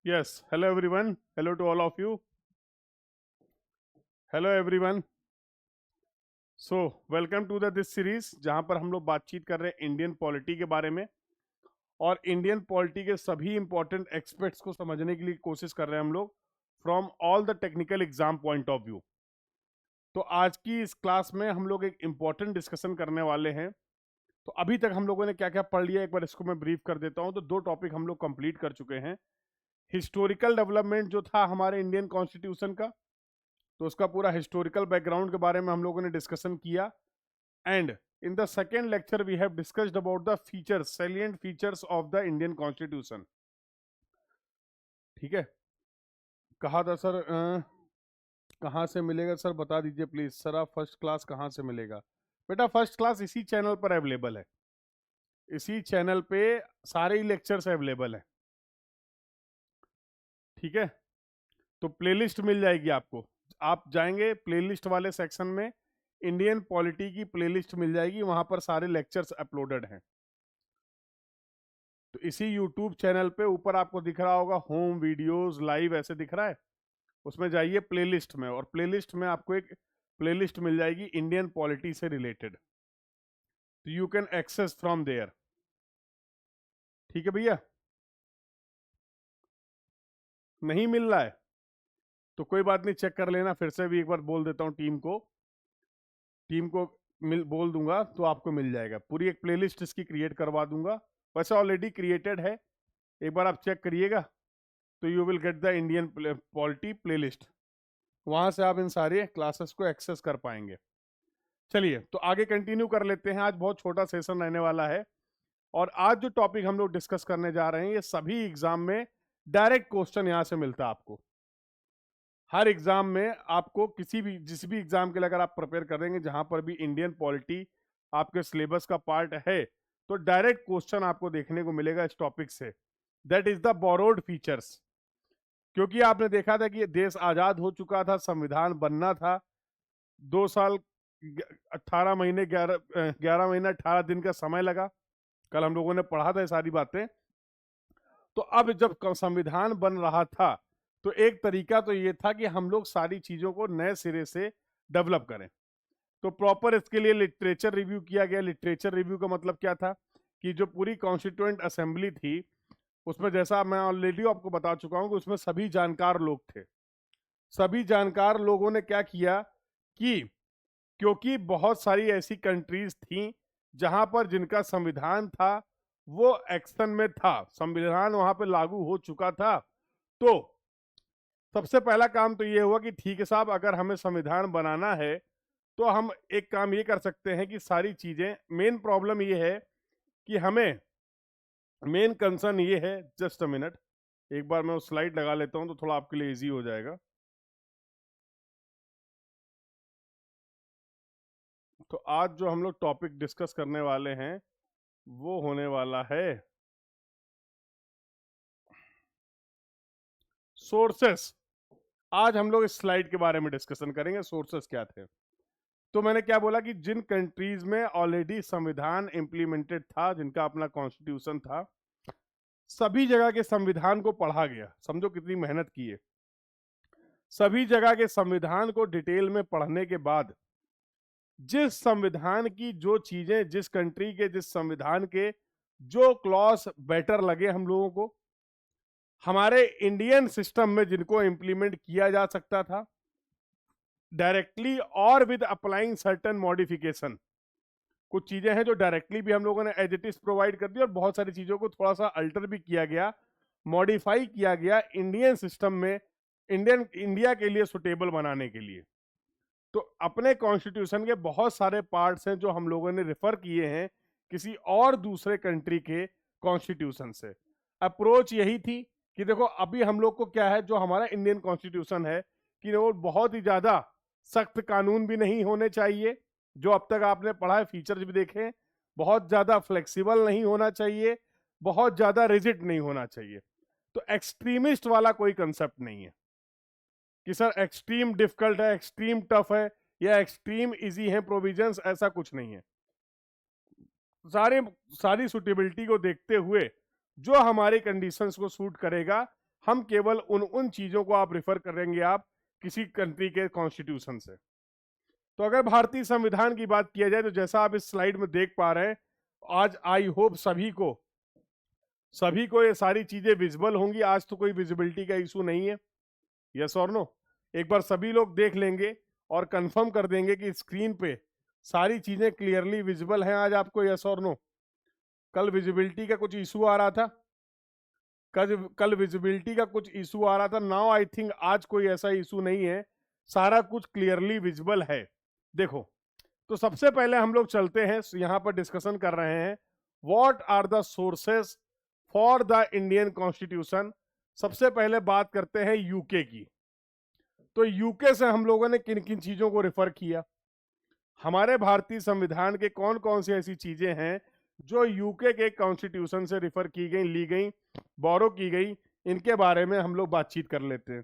Yes, hello everyone. Hello to all of you. Hello everyone. So, welcome to this series जहां पर हम लोग बातचीत कर रहे हैं इंडियन पॉलिटी के बारे में और इंडियन पॉलिटी के सभी इंपॉर्टेंट एक्सपेक्ट्स को समझने के लिए कोशिश कर रहे हैं हम लोग from all the technical exam point of view. तो आज की इस क्लास में हम लोग एक इंपॉर्टेंट डिस्कशन करने वाले हैं। तो अभी तक हम लोगों ने क्या क्या पढ़ लिया, एक बार इसको मैं ब्रीफ कर देता हूं। तो 2 टॉपिक हम लोग कंप्लीट कर चुके हैं। हिस्टोरिकल डेवलपमेंट जो था हमारे इंडियन कॉन्स्टिट्यूशन का, तो उसका पूरा हिस्टोरिकल बैकग्राउंड के बारे में हम लोगों ने डिस्कशन किया। And in the second lecture we have discussed about the features, salient features of the Indian constitution. ठीक है, कहा था सर कहाँ से मिलेगा सर, बता दीजिए प्लीज सर। आप फर्स्ट क्लास कहाँ से मिलेगा? बेटा फर्स्ट क्लास इसी चैनल पर अवेलेबल है, इसी चैनल पे सारे ही लेक्चर्स अवेलेबल हैं। ठीक है, तो प्लेलिस्ट मिल जाएगी आपको। आप जाएंगे प्लेलिस्ट वाले सेक्शन में, इंडियन पॉलिटी की प्लेलिस्ट मिल जाएगी, वहां पर सारे लेक्चर्स अपलोडेड हैं। तो इसी यूट्यूब चैनल पे ऊपर आपको दिख रहा होगा होम वीडियोस लाइव ऐसे दिख रहा है, उसमें जाइए प्लेलिस्ट में, और प्लेलिस्ट में आपको एक प्लेलिस्ट मिल जाएगी इंडियन पॉलिटी से रिलेटेड, तो you can access from there. ठीक है भैया, नहीं मिल रहा है तो कोई बात नहीं, चेक कर लेना। फिर से भी एक बार बोल देता हूँ टीम को बोल दूंगा तो आपको मिल जाएगा। पूरी एक प्लेलिस्ट इसकी क्रिएट करवा दूंगा, वैसे ऑलरेडी क्रिएटेड है, एक बार आप चेक करिएगा तो you will get the Indian polity playlist. वहां से आप इन सारे क्लासेस को एक्सेस कर पाएंगे। चलिए तो आगे कंटिन्यू कर लेते हैं। आज बहुत छोटा सेशन रहने वाला है, और आज जो टॉपिक हम लोग डिस्कस करने जा रहे हैं ये सभी एग्जाम में डायरेक्ट क्वेश्चन यहां से मिलता है आपको। हर एग्जाम में आपको जिस भी एग्जाम के लिए अगर आप प्रिपेयर करेंगे जहां पर भी इंडियन पॉलिटी आपके सिलेबस का पार्ट है, तो डायरेक्ट क्वेश्चन आपको देखने को मिलेगा इस टॉपिक से। That is the borrowed features. क्योंकि आपने देखा था कि ये देश आजाद हो चुका था, संविधान बनना था, 2 साल 18 महीने 11 महीने 18 दिन का समय लगा। कल हम लोगों ने पढ़ा था ये सारी बातें। तो अब जब संविधान बन रहा था तो एक तरीका तो ये था कि हम लोग सारी चीजों को नए सिरे से डेवलप करें। तो प्रॉपर इसके लिए लिटरेचर रिव्यू किया गया। लिटरेचर रिव्यू का मतलब क्या था कि जो पूरी कॉन्स्टिट्यूएंट असेंबली थी उसमें, जैसा मैं ऑलरेडी आपको बता चुका हूं कि उसमें सभी जानकार लोग थे। सभी जानकार लोगों ने क्या किया कि क्योंकि बहुत सारी ऐसी कंट्रीज थी जहां पर जिनका संविधान था वो एक्शन में था, संविधान वहां पे लागू हो चुका था, तो सबसे पहला काम तो ये हुआ कि ठीक है साहब, अगर हमें संविधान बनाना है तो हम एक काम ये कर सकते हैं कि सारी चीजें, मेन प्रॉब्लम ये है कि हमें, मेन कंसर्न ये है, जस्ट अ मिनट, एक बार मैं उस स्लाइड लगा लेता हूं तो थोड़ा आपके लिए इजी हो जाएगा। तो आज जो हम लोग टॉपिक डिस्कस करने वाले हैं वो होने वाला है सोर्सेस। आज हम लोग इस स्लाइड के बारे में डिस्कशन करेंगे, सोर्सेस क्या थे। तो मैंने क्या बोला कि जिन कंट्रीज में ऑलरेडी संविधान इंप्लीमेंटेड था, जिनका अपना कॉन्स्टिट्यूशन था, सभी जगह के संविधान को पढ़ा गया। समझो कितनी मेहनत की है। सभी जगह के संविधान को डिटेल में पढ़ने के बाद जिस संविधान की जो चीजें, जिस कंट्री के जिस संविधान के जो क्लॉज बेटर लगे हम लोगों को, हमारे इंडियन सिस्टम में जिनको इंप्लीमेंट किया जा सकता था डायरेक्टली और विद अप्लाइंग सर्टेन मॉडिफिकेशन। कुछ चीजें हैं जो डायरेक्टली भी हम लोगों ने एज इट इज प्रोवाइड कर दी, और बहुत सारी चीजों को थोड़ा सा अल्टर भी किया गया, मॉडिफाई किया गया इंडियन सिस्टम में, इंडिया के लिए सुटेबल बनाने के लिए। तो अपने कॉन्स्टिट्यूशन के बहुत सारे पार्ट्स हैं जो हम लोगों ने रेफर किए हैं किसी और दूसरे कंट्री के कॉन्स्टिट्यूशन से। अप्रोच यही थी कि देखो अभी हम लोग को क्या है, जो हमारा इंडियन कॉन्स्टिट्यूशन है कि वो बहुत ही ज्यादा सख्त कानून भी नहीं होने चाहिए, जो अब तक आपने पढ़ा है, फीचर्स भी देखे, बहुत ज्यादा फ्लेक्सिबल नहीं होना चाहिए, बहुत ज्यादा रिजिड नहीं होना चाहिए। तो एक्सट्रीमिस्ट वाला कोई कंसेप्ट नहीं है कि सर एक्सट्रीम डिफिकल्ट है, एक्सट्रीम टफ है, या एक्सट्रीम इजी है प्रोविजंस, ऐसा कुछ नहीं है। सारी सुटेबिलिटी को देखते हुए जो हमारी कंडीशंस को सूट करेगा हम केवल उन चीजों को आप रिफर करेंगे आप किसी कंट्री के कॉन्स्टिट्यूशन से। तो अगर भारतीय संविधान की बात किया जाए तो जैसा आप इस स्लाइड में देख पा रहे हैं, आज आई होप सभी को ये सारी चीजें विजिबल होंगी। आज तो कोई विजिबिलिटी का इशू नहीं है, यस और नो। एक बार सभी लोग देख लेंगे और कंफर्म कर देंगे कि स्क्रीन पे सारी चीजें क्लियरली विजिबल हैं आज आपको, यस और नो। कल विजिबिलिटी का कुछ इशू आ रहा था, कल विजिबिलिटी का कुछ इशू आ रहा था। नाउ आई थिंक आज कोई ऐसा इशू नहीं है, सारा कुछ क्लियरली विजिबल है। देखो, तो सबसे पहले हम लोग चलते हैं, यहां पर डिस्कशन कर रहे हैं what are the sources for the Indian constitution. सबसे पहले बात करते हैं यूके की। तो यूके से हम लोगों ने किन किन चीजों को रेफर किया, हमारे भारतीय संविधान के कौन कौन सी ऐसी चीजें हैं जो यूके के कॉन्स्टिट्यूशन से रेफर की गई, ली गई, बोरो की गई, इनके बारे में हम लोग बातचीत कर लेते हैं।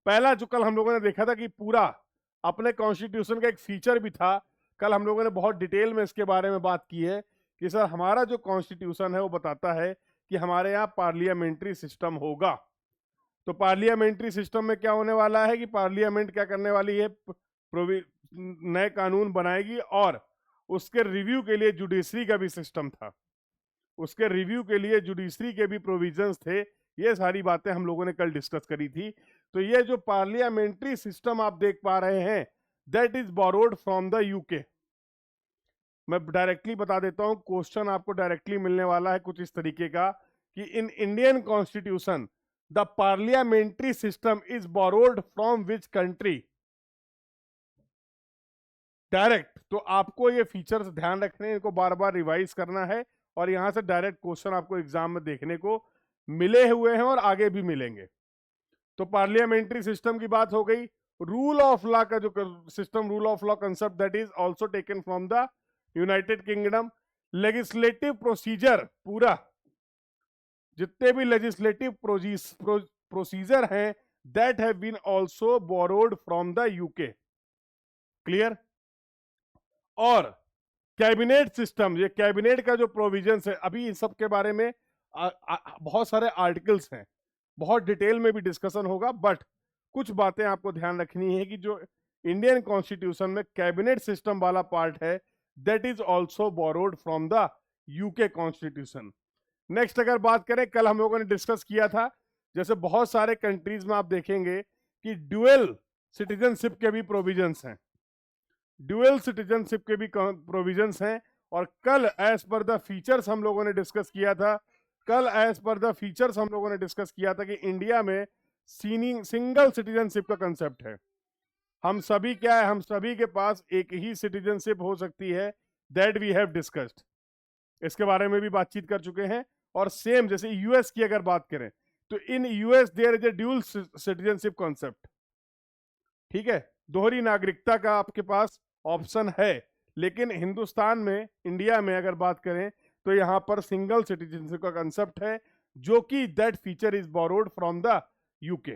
पहला जो कल हम लोगों ने देखा था कि पूरा अपने कॉन्स्टिट्यूशन का एक फीचर भी था, कल हम लोगों ने बहुत डिटेल में इसके बारे में बात की है कि सर हमारा जो कॉन्स्टिट्यूशन है वो बताता है कि हमारे यहाँ पार्लियामेंट्री सिस्टम होगा। तो पार्लियामेंट्री सिस्टम में क्या होने वाला है कि पार्लियामेंट क्या करने वाली है, नए कानून बनाएगी और उसके रिव्यू के लिए जुडिशरी का भी सिस्टम था, उसके रिव्यू के लिए जुडिशरी के भी प्रोविजंस थे। ये सारी बातें हम लोगों ने कल डिस्कस करी थी। तो ये जो पार्लियामेंट्री सिस्टम आप देख पा रहे हैं, that is borrowed from the UK. मैं डायरेक्टली बता देता हूं, क्वेश्चन आपको डायरेक्टली मिलने वाला है कुछ इस तरीके का कि in Indian constitution the parliamentary system is borrowed from which country. Direct, तो आपको ये फीचर्स ध्यान रखने, इनको बार बार रिवाइज करना है और यहां से डायरेक्ट क्वेश्चन आपको एग्जाम में देखने को मिले हुए हैं और आगे भी मिलेंगे। तो पार्लियामेंट्री सिस्टम की बात हो गई। रूल ऑफ लॉ का जो system, rule of law concept, that is also taken from the United Kingdom. Legislative procedure, पूरा जितने भी लेजिस्लेटिव प्रोसीजर हैं that have been also borrowed from the UK. Clear. और कैबिनेट सिस्टम, ये cabinet का जो प्रोविजंस है, अभी इन सब के बारे में बहुत सारे आर्टिकल्स हैं, बहुत डिटेल में भी डिस्कशन होगा, बट कुछ बातें आपको ध्यान रखनी है कि जो इंडियन कॉन्स्टिट्यूशन में कैबिनेट सिस्टम वाला पार्ट है that is also borrowed from the UK constitution. Next अगर बात करें, कल हम लोगों ने डिस्कस किया था, जैसे बहुत सारे कंट्रीज में आप देखेंगे कि ड्यूअल सिटीजनशिप के भी प्रोविजंस हैं, ड्यूअल सिटीजनशिप के भी प्रोविजंस हैं। और कल एज पर द फीचर्स हम लोगों ने डिस्कस किया था, कि इंडिया में सिंगल सिटीजनशिप का कंसेप्ट है। हम सभी क्या है, हम सभी के पास एक ही सिटीजनशिप हो सकती है, दैट वी हैव डिस्कस्ड, इसके बारे में भी बातचीत कर चुके हैं। और सेम जैसे यूएस की अगर बात करें तो in US there is a dual citizenship concept. ठीक है, दोहरी नागरिकता का आपके पास ऑप्शन है, लेकिन हिंदुस्तान में, इंडिया में अगर बात करें तो यहां पर सिंगल सिटीजनशिप का कंसेप्ट है, जो कि that feature is borrowed from the UK.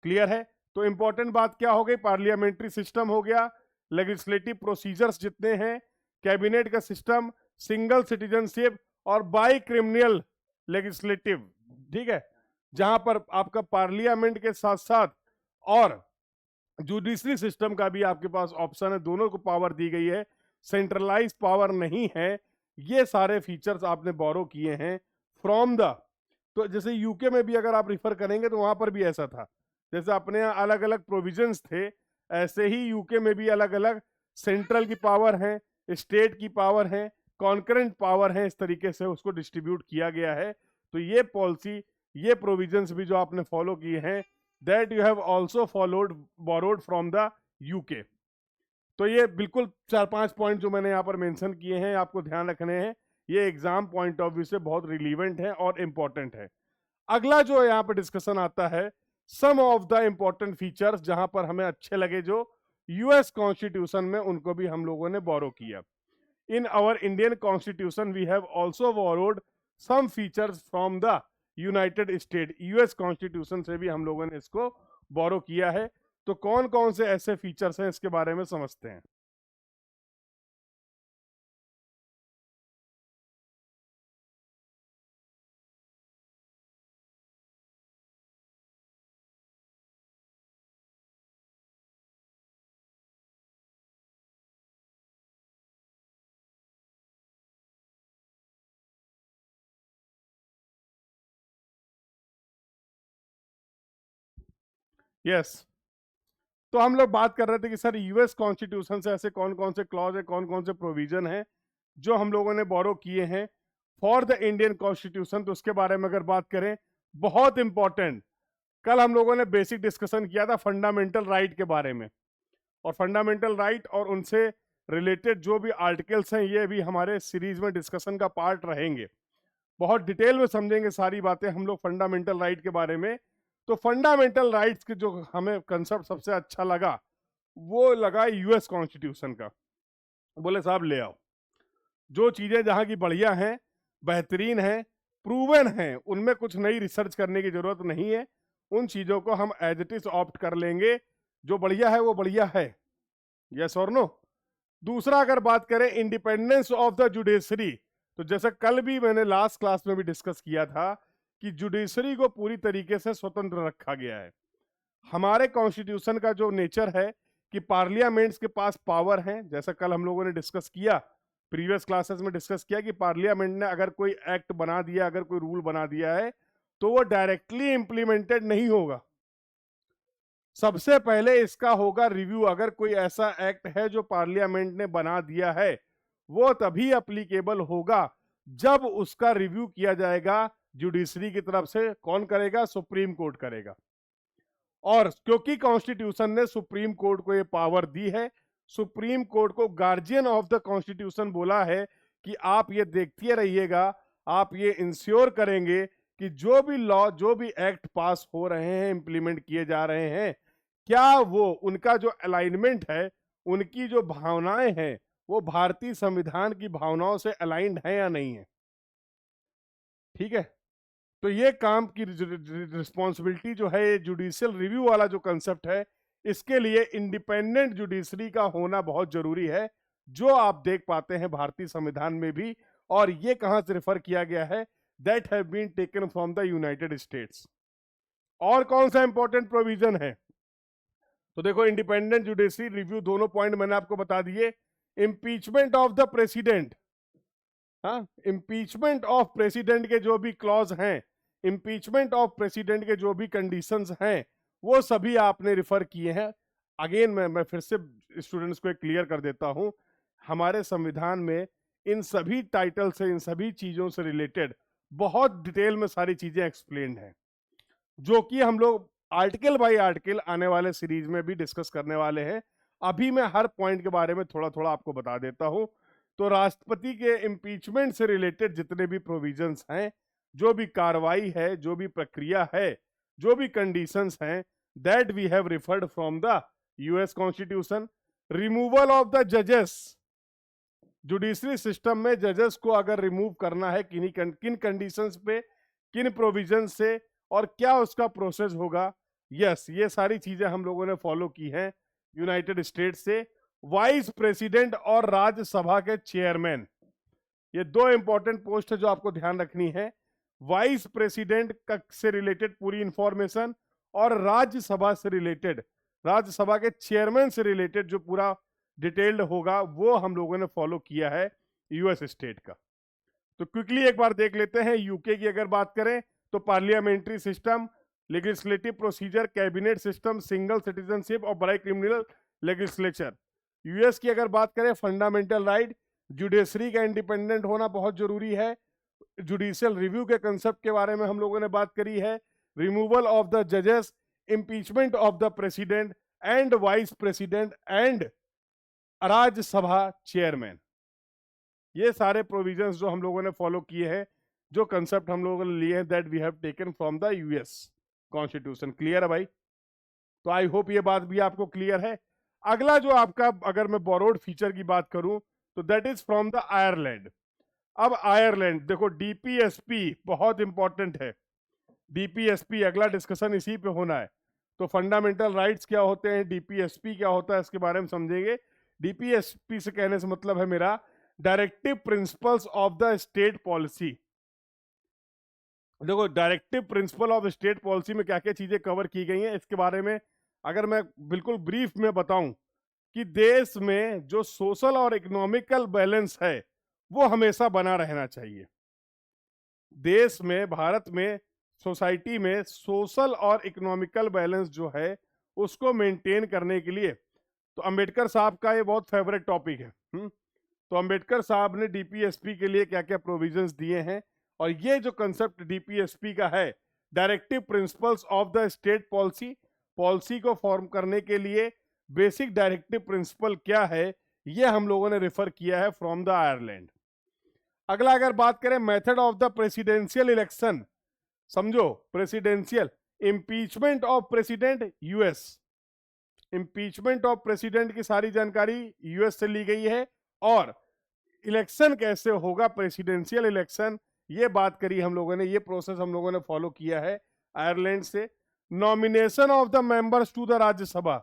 Clear है। तो इंपॉर्टेंट बात क्या हो गई, पार्लियामेंट्री सिस्टम हो गया, लेजिस्लेटिव प्रोसीजर्स जितने हैं, कैबिनेट का सिस्टम, सिंगल सिटीजनशिप और बाई क्रिमिनल लेजिस्लेटिव। ठीक है, जहां पर आपका पार्लियामेंट के साथ साथ और जुडिशरी सिस्टम का भी आपके पास ऑप्शन है, दोनों को पावर दी गई है, सेंट्रलाइज पावर नहीं है। ये सारे फीचर्स आपने बोरो किए हैं फ्रॉम द, तो जैसे यूके में भी अगर आप रिफर करेंगे तो वहां पर भी ऐसा था, जैसे अपने यहाँ अलग अलग प्रोविजंस थे, ऐसे ही यूके में भी अलग अलग सेंट्रल की पावर है, स्टेट की पावर है, कॉन्करेंट पावर है, इस तरीके से उसको डिस्ट्रीब्यूट किया गया है। तो ये पॉलिसी, ये प्रोविजंस भी जो आपने फॉलो किए हैं, that you have also followed, borrowed from the UK. तो ये बिल्कुल 4-5 पॉइंट जो मैंने यहाँ पर मेंशन किए हैं आपको ध्यान रखने हैं, ये एग्जाम पॉइंट ऑफ व्यू से बहुत रिलीवेंट है और इंपॉर्टेंट है। अगला जो यहाँ पर डिस्कशन आता है, सम ऑफ द इंपॉर्टेंट फीचर्स जहां पर हमें अच्छे लगे जो यूएस कॉन्स्टिट्यूशन में, उनको भी हम लोगों ने बोरो किया। In our Indian constitution we have also borrowed some features from the United State. US constitution से भी हम लोगों ने इसको बोरो किया है। तो कौन कौन से ऐसे फीचर्स हैं इसके बारे में समझते हैं। यस। तो हम लोग बात कर रहे थे कि सर यूएस कॉन्स्टिट्यूशन से ऐसे कौन कौन से क्लॉज है, कौन कौन से प्रोविजन है जो हम लोगों ने बोरो किए हैं फॉर द इंडियन कॉन्स्टिट्यूशन। तो उसके बारे में अगर बात करें, बहुत इंपॉर्टेंट, कल हम लोगों ने बेसिक डिस्कशन किया था फंडामेंटल राइट के बारे में, और फंडामेंटल राइट और उनसे रिलेटेड जो भी आर्टिकल्स हैं ये भी हमारे सीरीज में डिस्कशन का पार्ट रहेंगे। बहुत डिटेल में समझेंगे सारी बातें हम लोग फंडामेंटल राइट के बारे में। तो फंडामेंटल राइट्स के जो हमें कंसेप्ट सबसे अच्छा लगा वो लगा यूएस कॉन्स्टिट्यूशन का। बोले साहब ले आओ, जो चीजें जहां की बढ़िया हैं, बेहतरीन हैं, प्रूवन हैं, उनमें कुछ नई रिसर्च करने की जरूरत नहीं है, उन चीजों को हम एज इट इज ऑप्ट कर लेंगे, जो बढ़िया है वो बढ़िया है। यस और नो। दूसरा अगर बात करें इंडिपेंडेंस ऑफ द जुडिशरी, तो जैसे कल भी मैंने लास्ट क्लास में भी डिस्कस किया था कि जुडिशरी को पूरी तरीके से स्वतंत्र रखा गया है। हमारे कॉन्स्टिट्यूशन का जो नेचर है कि पार्लियामेंट्स के पास पावर है, जैसा कल हम लोगों ने डिस्कस किया, प्रीवियस क्लासेस में डिस्कस किया कि पार्लियामेंट ने अगर कोई एक्ट बना दिया, अगर कोई रूल बना दिया है तो वो डायरेक्टली इंप्लीमेंटेड नहीं होगा, सबसे पहले इसका होगा रिव्यू। अगर कोई ऐसा एक्ट है जो पार्लियामेंट ने बना दिया है वो तभी अप्लीकेबल होगा जब उसका रिव्यू किया जाएगा जुडिशरी की तरफ से। कौन करेगा? सुप्रीम कोर्ट करेगा। और क्योंकि कॉन्स्टिट्यूशन ने सुप्रीम कोर्ट को ये पावर दी है, सुप्रीम कोर्ट को गार्जियन ऑफ द कॉन्स्टिट्यूशन बोला है कि आप ये देखते रहिएगा, आप ये इंश्योर करेंगे कि जो भी लॉ, जो भी एक्ट पास हो रहे हैं, इंप्लीमेंट किए जा रहे हैं, क्या वो उनका जो अलाइनमेंट है, उनकी जो भावनाएं हैं, वो भारतीय संविधान की भावनाओं से अलाइंड है या नहीं है। ठीक है, तो ये काम की रिस्पॉन्सिबिलिटी जो है, जुडिशियल रिव्यू वाला जो कंसेप्ट है, इसके लिए इंडिपेंडेंट जुडिशरी का होना बहुत जरूरी है, जो आप देख पाते हैं भारतीय संविधान में भी। और ये कहां से रेफर किया गया है? That have been taken from the United States. और कौन सा इंपॉर्टेंट प्रोविजन है? तो देखो, इंडिपेंडेंट जुडिशरी रिव्यू, दोनों पॉइंट मैंने आपको बता दिए। इम्पीचमेंट ऑफ द प्रेसिडेंट, हाँ, इम्पीचमेंट ऑफ प्रेसिडेंट के जो भी क्लॉज हैं, इम्पीचमेंट ऑफ प्रेसिडेंट के जो भी कंडीशंस हैं, वो सभी आपने रिफर किए हैं। अगेन मैं फिर से स्टूडेंट्स को क्लियर कर देता हूं, हमारे संविधान में इन सभी टाइटल से, इन सभी चीजों से रिलेटेड बहुत डिटेल में सारी चीजें एक्सप्लेन्ड हैं, जो कि हम लोग आर्टिकल बाय आर्टिकल आने वाले सीरीज में भी डिस्कस करने वाले हैं। अभी मैं हर पॉइंट के बारे में थोड़ा थोड़ा आपको बता देता हूं। तो राष्ट्रपति के इम्पीचमेंट से रिलेटेड जितने भी प्रोविजंस हैं, जो भी कार्रवाई है, जो भी प्रक्रिया है, जो भी कंडीशंस हैं, that we have referred from the US constitution. Removal of the जजेस, जुडिशरी सिस्टम में जजेस को अगर रिमूव करना है, किन कंडीशंस पे, किन प्रोविजन से, और क्या उसका प्रोसेस होगा, यस, ये सारी चीजें हम लोगों ने फॉलो की हैं यूनाइटेड स्टेट्स से। वाइस प्रेसिडेंट और राज्यसभा के चेयरमैन, ये दो इंपॉर्टेंट पोस्ट है जो आपको ध्यान रखनी है। वाइस प्रेसिडेंट से रिलेटेड पूरी इंफॉर्मेशन, और राज्यसभा से रिलेटेड, राज्यसभा के चेयरमैन से रिलेटेड जो पूरा डिटेल्ड होगा, वो हम लोगों ने फॉलो किया है यूएस स्टेट का। तो क्विकली एक बार देख लेते हैं। यूके की अगर बात करें तो parliamentary system, legislative procedure, cabinet system, single citizenship और बड़े क्रिमिनल लेजिस्लेचर। यूएस की अगर बात करें, फंडामेंटल राइट, जुडिशरी का इंडिपेंडेंट होना बहुत जरूरी है, जुडिशियल रिव्यू के कंसेप्ट के बारे में हम लोगों ने बात करी है, रिमूवल ऑफ द जजेस, impeachment of the president and vice president and Rajya Sabha chairman. ये सारे प्रोविजंस जो हम लोगों ने फॉलो किए हैं, जो कंसेप्ट हम लोगों ने लिए हैं, that we have taken from the US constitution. Clear है भाई? तो आई होप ये बात भी आपको क्लियर है। अगला जो आपका, अगर मैं बोरोड फीचर की बात करूं, तो that is from the Ireland. अब आयरलैंड देखो, डीपीएसपी बहुत इंपॉर्टेंट है। डीपीएसपी अगला डिस्कशन इसी पे होना है। तो फंडामेंटल राइट्स क्या होते हैं, डीपीएसपी क्या होता है, इसके बारे में समझेंगे। डीपीएसपी से कहने से मतलब है मेरा directive principles of the state policy. देखो, directive principle of state policy में क्या क्या चीजें कवर की गई हैं, इसके बारे में अगर मैं बिल्कुल ब्रीफ में बताऊं कि देश में जो सोशल और इकोनॉमिकल बैलेंस है वो हमेशा बना रहना चाहिए। देश में, भारत में, सोसाइटी में सोशल और इकोनॉमिकल बैलेंस जो है उसको मेंटेन करने के लिए। तो अंबेडकर साहब का ये बहुत फेवरेट टॉपिक है। तो अंबेडकर साहब ने डीपीएसपी के लिए क्या क्या प्रोविजंस दिए हैं, और ये जो कंसेप्ट डीपीएसपी का है, directive principles of the state policy, policy को फॉर्म करने के लिए बेसिक डायरेक्टिव प्रिंसिपल क्या है, ये हम लोगों ने रेफर किया है फ्रॉम द आयरलैंड। अगला अगर बात करें method of the presidential election, समझो presidential, impeachment of president US, impeachment of president की सारी जानकारी यूएस से ली गई है, और इलेक्शन कैसे होगा प्रेसिडेंशियल इलेक्शन, ये बात करी हम लोगों ने, ये प्रोसेस हम लोगों ने फॉलो किया है आयरलैंड से। Nomination of the members to the Rajya Sabha,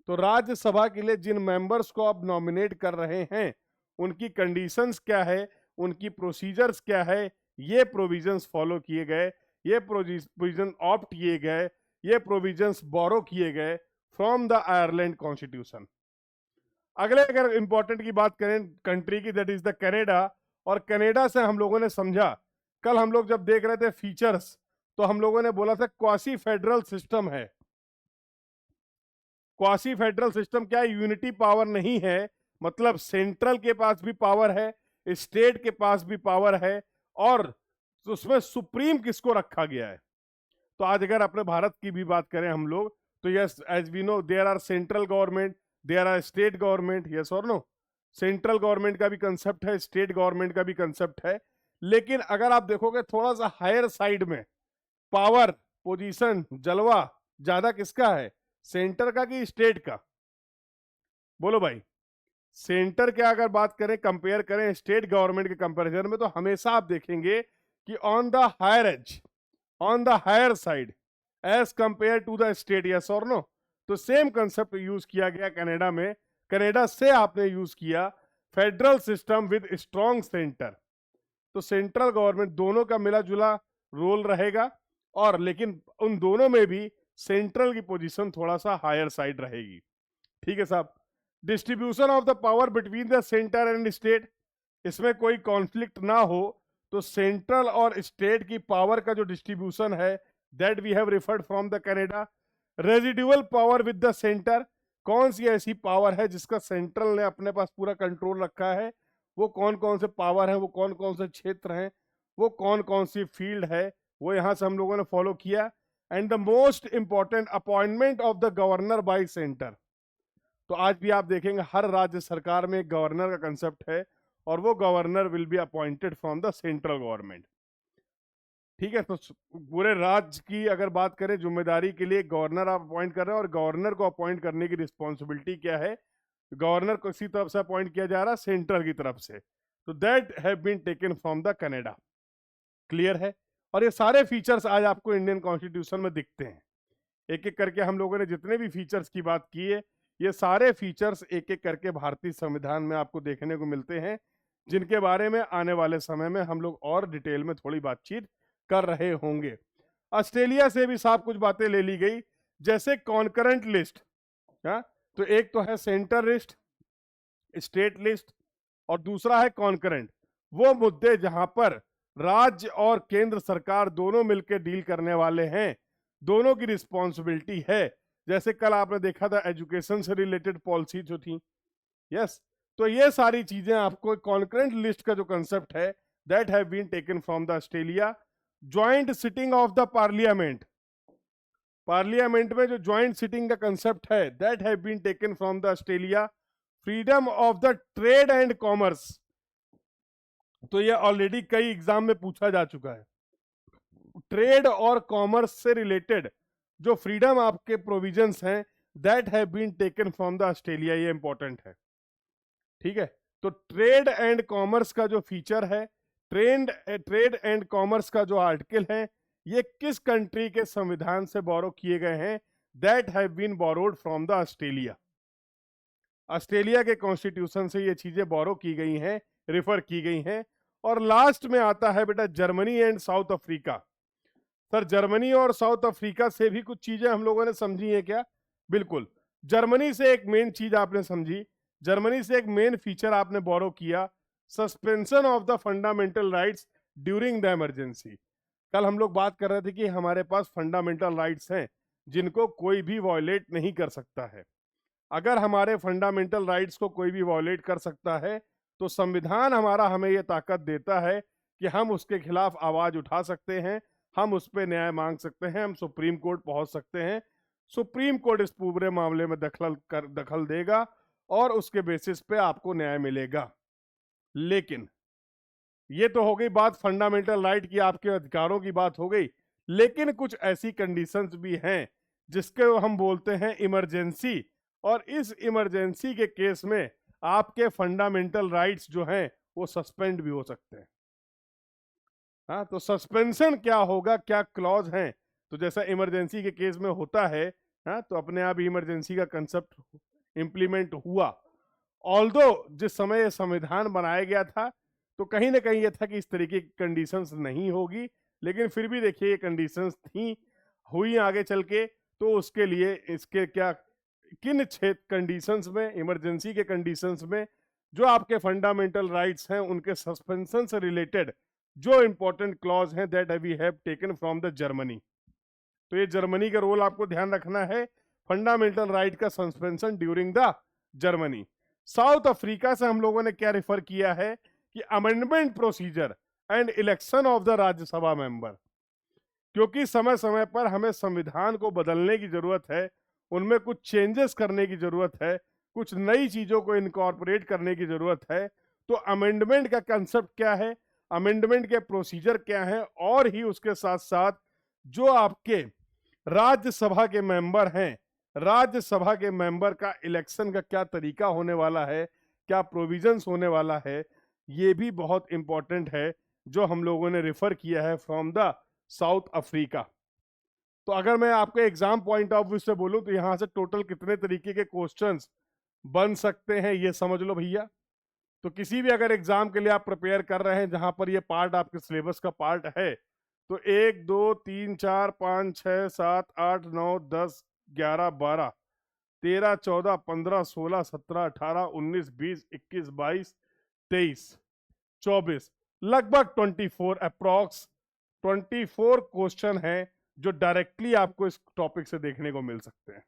तो राज्यसभा के लिए जिन मेंबर्स को आप नॉमिनेट कर रहे हैं उनकी कंडीशंस क्या है, उनकी प्रोसीजर्स क्या है, ये प्रोविजंस फॉलो किए गए, ये प्रोविजन ऑप्ट किए गए, ये प्रोविजंस बोरो किए गए फ्रॉम द आयरलैंड कॉन्स्टिट्यूशन। अगले अगर इंपॉर्टेंट की बात करें कंट्री की, दैट इज द कनाडा, और कनाडा से हम लोगों ने समझा, कल हम लोग जब देख रहे थे फीचर्स, तो हम लोगों ने बोला था क्वासी फेडरल सिस्टम है। क्वासी फेडरल सिस्टम क्या है? यूनिटी पावर नहीं है, मतलब सेंट्रल के पास भी पावर है, स्टेट के पास भी पावर है, और उसमें सुप्रीम किसको रखा गया है। तो आज अगर अपने भारत की भी बात करें हम लोग, तो yes, as we know there are central government, there are state government, yes और नो। सेंट्रल गवर्नमेंट का भी कंसेप्ट है, स्टेट गवर्नमेंट का भी कंसेप्ट है, लेकिन अगर आप देखोगे थोड़ा सा हायर साइड में पावर पोजीशन जलवा ज्यादा किसका है, सेंटर का कि स्टेट का? बोलो भाई। सेंटर क्या अगर बात करें, कंपेयर करें स्टेट गवर्नमेंट के कंपैरिजन में, तो हमेशा आप देखेंगे कि on the higher edge, on the higher side edge compare to the state, yes और नो। तो सेम कंसेप्ट यूज किया गया कनाडा में, कनाडा से आपने यूज किया federal system with strong centre. तो सेंट्रल गवर्नमेंट दोनों का मिला जुला रोल रहेगा, और लेकिन उन दोनों में भी सेंट्रल की पोजीशन थोड़ा सा हायर साइड रहेगी। ठीक है साहब। Distribution of the power between the centre and state, इसमें कोई कॉन्फ्लिक्ट ना हो, तो सेंट्रल और स्टेट की पावर का जो डिस्ट्रीब्यूशन है, that we have referred from the Canada. Residual power with the centre, कौन सी ऐसी पावर है जिसका सेंट्रल ने अपने पास पूरा कंट्रोल रखा है, वो कौन कौन से पावर है, वो कौन कौन से क्षेत्र हैं, वो कौन कौन सी फील्ड है, वो यहां से हम लोगों ने फॉलो किया। And the most important, appointment of the governor bye centre. तो आज भी आप देखेंगे हर राज्य सरकार में एक गवर्नर का कंसेप्ट है, और वो governor will be appointed from the central government. ठीक है। तो पूरे राज्य की अगर बात करें, जिम्मेदारी के लिए गवर्नर आप अपॉइंट कर रहे हैं, और गवर्नर को अपॉइंट करने की रिस्पॉन्सिबिलिटी क्या है, गवर्नर को किसी तरफ से अपॉइंट किया जा रहा है, सेंटर की तरफ से। तो that have been taken from the Canada. Clear है। और ये सारे फीचर्स आज आपको इंडियन कॉन्स्टिट्यूशन में दिखते हैं। एक एक करके हम लोगों ने जितने भी फीचर्स की बात की है, ये सारे फीचर्स एक एक करके भारतीय संविधान में आपको देखने को मिलते हैं, जिनके बारे में आने वाले समय में हम लोग और डिटेल में थोड़ी बातचीत कर रहे होंगे। ऑस्ट्रेलिया से भी साफ कुछ बातें ले ली गई, जैसे कॉन्करेंट लिस्ट। तो एक तो है सेंटर लिस्ट, स्टेट लिस्ट, और दूसरा है कॉन्करेंट। वो मुद्दे जहां पर राज्य और केंद्र सरकार दोनों मिलकर डील करने वाले हैं, दोनों की रिस्पॉन्सिबिलिटी है। जैसे कल आपने देखा था एजुकेशन से रिलेटेड पॉलिसी जो थी, यस। तो ये सारी चीजें आपको कॉन्करेंट लिस्ट का जो कंसेप्ट है, that have been taken from the Australia. Joint sitting of the parliament, parliament में जो ज्वाइंट सिटिंग का कंसेप्ट है, that have been taken from the Australia. Freedom of the trade and commerce, तो ये already कई exam में पूछा जा चुका है। ट्रेड और कॉमर्स से रिलेटेड जो फ्रीडम आपके प्रोविजंस हैं, that have been taken from the Australia, ये इंपॉर्टेंट है। ठीक है। तो ट्रेड एंड कॉमर्स का जो फीचर है, ट्रेड एंड कॉमर्स का जो आर्टिकल है, ये किस कंट्री के संविधान से बोरो किए गए हैं, that have been borrowed from the Australia. Australia के कॉन्स्टिट्यूशन से ये चीजें बोरो की गई हैं, रेफर की गई हैं। और लास्ट में आता है बेटा Germany and south Africa. Sir Germany और साउथ अफ्रीका से भी कुछ चीजें हम लोगों ने समझी है क्या? बिल्कुल। जर्मनी से एक मेन चीज आपने समझी, जर्मनी से एक मेन फीचर आपने बोरो किया, suspension of the fundamental rights during the emergency. कल हम लोग बात कर रहे थे कि हमारे पास फंडामेंटल राइट्स हैं, जिनको कोई भी वॉयलेट नहीं कर सकता है। अगर हमारे फंडामेंटल राइट्स को कोई भी वॉयलेट कर सकता है तो संविधान हमारा हमें यह ताकत देता है कि हम उसके खिलाफ आवाज उठा सकते हैं, हम उस पर न्याय मांग सकते हैं, हम सुप्रीम कोर्ट पहुंच सकते हैं। सुप्रीम कोर्ट इस पूरे मामले में दखल देगा और उसके बेसिस पे आपको न्याय मिलेगा। लेकिन ये तो हो गई बात फंडामेंटल राइट की, आपके अधिकारों की बात हो गई। लेकिन कुछ ऐसी कंडीशंस भी हैं जिसके हम बोलते हैं इमरजेंसी, और इस इमरजेंसी के केस में आपके फंडामेंटल राइट्स जो हैं वो सस्पेंड भी हो सकते हैं। हाँ, तो सस्पेंशन क्या होगा, क्या क्लॉज हैं? तो जैसा इमरजेंसी के केस में होता है, हाँ, तो अपने आप इमरजेंसी का कंसेप्ट इंप्लीमेंट हुआ। ऑल्दो जिस समय ये संविधान बनाया गया था तो कहीं ना कहीं ये था कि इस तरीके की कंडीशंस नहीं होगी, लेकिन फिर भी देखिए ये कंडीशंस थी, हुई आगे चल के। तो उसके लिए इसके क्या, किन कंडीशंस में, इमरजेंसी के कंडीशंस में जो आपके फंडामेंटल राइट्स हैं उनके सस्पेंशन से रिलेटेड जो इंपॉर्टेंट क्लॉज हैं that we have taken from the Germany. तो ये जर्मनी का रोल आपको ध्यान रखना है, फंडामेंटल राइट का suspension during the Germany. South Africa से हम लोगों ने क्या रेफर किया है कि amendment procedure and election of the Rajya Sabha member, क्योंकि समय समय पर हमें संविधान को बदलने की जरूरत है, उनमें कुछ चेंजेस करने की जरूरत है, कुछ नई चीजों को इनकॉर्पोरेट करने की जरूरत है। तो अमेंडमेंट का कंसेप्ट क्या है, अमेंडमेंट के प्रोसीजर क्या है, और ही उसके साथ साथ जो आपके राज्यसभा के मेंबर हैं, राज्यसभा के मेंबर का इलेक्शन का क्या तरीका होने वाला है, क्या प्रोविजंस होने वाला है, ये भी बहुत इंपॉर्टेंट है जो हम लोगों ने रेफर किया है फ्रॉम द साउथ अफ्रीका। तो अगर मैं आपको एग्जाम पॉइंट ऑफ व्यू से बोलूं तो यहां से टोटल कितने तरीके के क्वेश्चंस बन सकते हैं ये समझ लो भैया। तो किसी भी अगर एग्जाम के लिए आप प्रिपेयर कर रहे हैं जहां पर ये पार्ट आपके सिलेबस का पार्ट है, तो 1 2 3 4 5 6 7 8 9 10 11 12 13 14 15 16 17 18 19 20 21 22 23 24, लगभग 24 अप्रॉक्स 24 क्वेश्चन हैं जो डायरेक्टली आपको इस टॉपिक से देखने को मिल सकते हैं।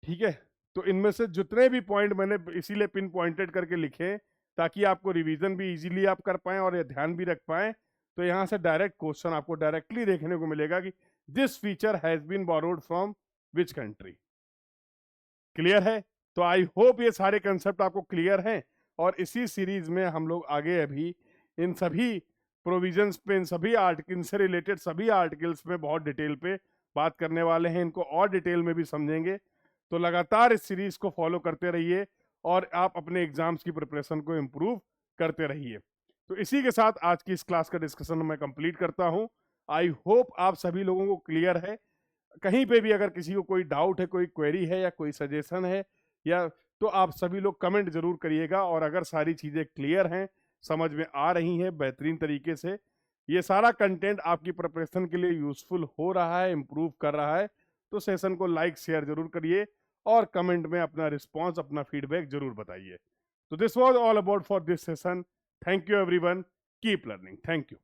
ठीक है, तो इनमें से जितने भी पॉइंट मैंने इसीलिए पिन पॉइंटेड करके लिखे ताकि आपको रिवीजन भी इजीली आप कर पाएं और ये ध्यान भी रख पाएं। तो यहां से डायरेक्ट क्वेश्चन आपको डायरेक्टली देखने को मिलेगा कि this feature has been borrowed from which country. Clear है? तो आई होप ये सारे कंसेप्ट आपको क्लियर हैं, और इसी सीरीज में हम लोग आगे अभी इन सभी प्रोविजंस पे, इन सभी आर्टिकल से रिलेटेड सभी आर्टिकल्स में बहुत डिटेल पे बात करने वाले हैं, इनको और डिटेल में भी समझेंगे। तो लगातार इस सीरीज को फॉलो करते रहिए और आप अपने एग्जाम्स की प्रिपरेशन को इम्प्रूव करते रहिए। तो इसी के साथ आज की इस क्लास का डिस्कशन मैं कंप्लीट करता हूं। आई होप आप सभी लोगों को क्लियर है। कहीं पे भी अगर किसी को कोई डाउट है, कोई क्वेरी है या कोई सजेशन है, या तो आप सभी लोग कमेंट जरूर करिएगा। और अगर सारी चीज़ें क्लियर हैं, समझ में आ रही हैं बेहतरीन तरीके से, ये सारा कंटेंट आपकी प्रिपरेशन के लिए यूजफुल हो रहा है, इम्प्रूव कर रहा है, तो सेशन को लाइक शेयर जरूर करिए और कमेंट में अपना रिस्पॉन्स, अपना फीडबैक जरूर बताइए। तो this was all about for this session. Thank you everyone, keep learning. Thank you.